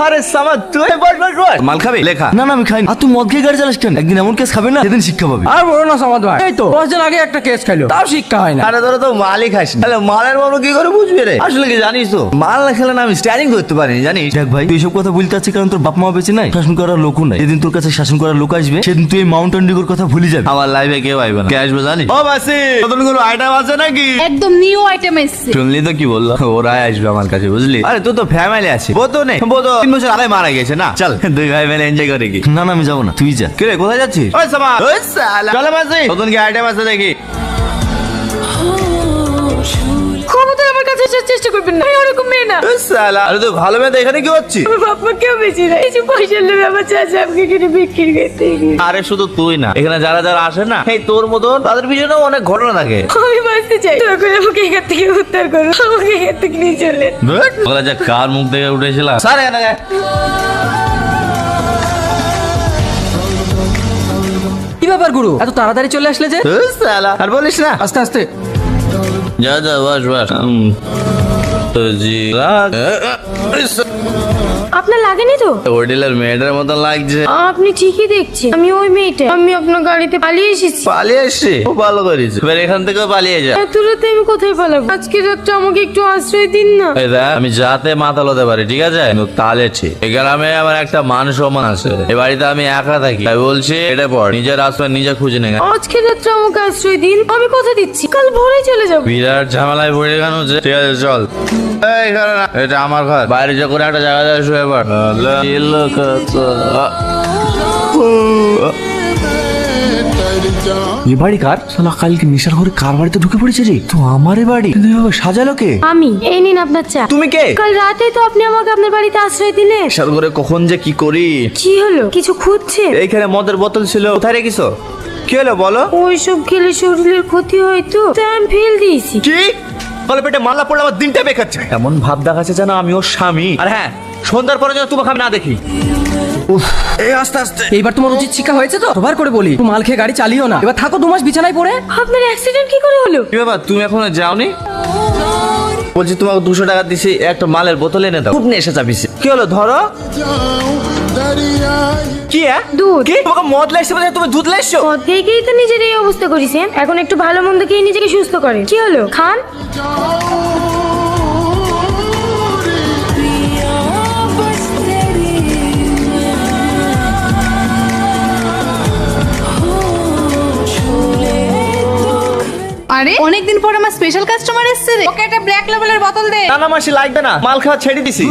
আরে সামাদ তুই বস মাল খাবি লেখা। না না আমি খাই। আর তুই মদ খেয়ে গাড়ি চালাস কেন? একদিন এমন কেস খাবে না, সেদিন শিক্ষা পাবি। আর বলো না সামাদ ভাই, এই তো 10 দিন আগে একটা কেস খাইলো, তাও শিক্ষা হয় না। আরে তোরা তো মালই খাস না, তাহলে মালের বাবু কি করে বুঝবি রে? আসলে কি জানিস তো, মাল না খেলে না আমি স্ট্যান্ডিং করতে পারিনি জানিস। দেখ ভাই, তুই এসব কথা বলতে চাচ্ছিস কারণ তোর বাপ মা বেঁচে নাই, শাসন করার লোকও নাই। যেদিন তোর কাছে শাসন করার লোক আসবে সেদিন তুই এই মাউন্টেন ডিউর কথা ভুলে যাবি। আমার লাইফে কেউ আইবে না। কে আসবে জানিস? ও মাসি, নতুন কোনো আইটেম আছে নাকি? একদম নিউ আইটেম এসছে। শুনলি তো কি বললো, ওরাই আসবে আমার কাছে বুঝলি। আরে তুই তো ফ্যামিলি আছে, বোতো নেই বোতো 3 বছর আগে মারা গেছে না। চল দুই ভাই মিলে এনজয় করে কি। না না আমি যাবো না, তুই যা। কিরে কোথায় যাচ্ছিস? ওই সামা, ওই সালা চল মাসি, নতুন কি আইটেম আছে দেখি। ক্ষমতা আমার কাছে আসার চেষ্টা করবেন না, আমি ওরকম মেয়ে না। ওই সালা, আরে তুই ভালো মেয়ে তো এখানে কি হচ্ছিস? আমার বাপ মা কেউ বেশি না, কিছু পয়সা নেবে আমার চাচা আমাকে কিনে বিক্রি করতে গিয়ে। আরে শুধু তুই না, এখানে যারা যারা আসে না এই তোর মতন, তাদের পিছনেও অনেক ঘটনা থাকে। আমি বাঁচতে চাই, দয়া করে আমাকে এখান থেকে উদ্ধার করো, আমাকে এখান থেকে নিয়ে চলেন। ওরা যা কার মুখ থেকে উঠেছিলাম। স্যার এখানে যায়। কি ব্যাপার গুরু, এত তাড়াতাড়ি চলে আসলে যে? ওই সালা, আর বলিস না। আস্তে আস্তে। যা যা বস বস। তো জি আপনার লাগেনি তো? হোটেলের মেয়েটার মতো লাগছে। আপনি ঠিকই দেখছেন, আমি ওই মেয়েটা। আমি আপনার গাড়িতে পালিয়ে এসেছি। পালিয়ে এসছি, খুব ভালো করিস। এবার এখান থেকে পালিয়ে যা। এত রাতে আমি কোথায় পালাবো? আজকে রাতটা আমাকে একটু আশ্রয় দিন না। এই দেখ, আমি যাতে মাথা লতে পারি ঠিক আছে, কিন্তু তাহলে ঠিক। এই গ্রামে আমার একটা মান সম্মান আছে, এ বাড়িতে আমি একা থাকি, তাই বলছি এটা পর নিজের আশ্রয় নিজে খুঁজে নে। আজকে রাতটা আমাকে আশ্রয় দিন, আমি কথা দিচ্ছি কাল ভোরে চলে যাবো। বিরাট ঝামেলায় পড়ে গেল যে। ঠিক আছে চল। এই ঘরে না, এটা আমার ঘর। বাইরে যে করে একটা জায়গা যায় শুয়ে পড়। এ বাড়ি কার? শালা কালকে নেশার ঘরে কার বাড়িতে ঢুকে পড়েছে রে? তো আমার বাড়ি, কিন্তু এভাবে সাজালো কে? আমি এই নিন আপনার চা। তুমি কে? কাল রাতে তো আপনি আমাকে আপনার বাড়িতে আশ্রয় দিলেন। সার করে কখন যে কি করি। কি হলো, কিছু খুঁজছে? এইখানে মদের বোতল ছিল, কোথায় রেখেছো? কি হলো বলো? ওইসব খেলে শরীরের ক্ষতি হয় তো, তাই আমি ফেল দিয়েছি। কি বলে? পেটে মালা পড়লে আমার দিনটা বেকাচ্ছে। এমন ভাব দেখাচ্ছে যেন আমি ওর স্বামী। আর হ্যাঁ, সন্ধ্যার পরে যেন তোমাকে আমি না দেখি। এই আস্তে আস্তে। এইবার তোমার উচিত শিক্ষা হয়েছে তো? সবার করে বলি, তুমি মাল খেয়ে গাড়ি চালিও না। এবার থাকো 2 মাস বিছানায় পড়ে। আপনার অ্যাক্সিডেন্ট কি করে হলো? কি ব্যাপার, তুমি এখনো যাওনি? বলছি তোমাকে 200 টাকা দিছি, একটা মালের বোতল এনে দাও। খুব নেশা চাপিছি। কি হলো ধরো? কি দুধ। কি তোমাকে মদ লাগছে বলে তুমি দুধ লাইছো? মদ খেয়েই তো নিজের এই অবস্থা করেছেন, এখন একটু ভালো মন্দ খেয়ে নিজেকে সুস্থ করেন। কি হলো, খান। আরে অনেকদিন পর আমার স্পেশাল কাস্টমার এসেছে রে, ওকে একটা ব্ল্যাক লেভেলের বোতল দে। না না মাসি লাগবে না, মাল খাওয়া ছেড়ে দিছি।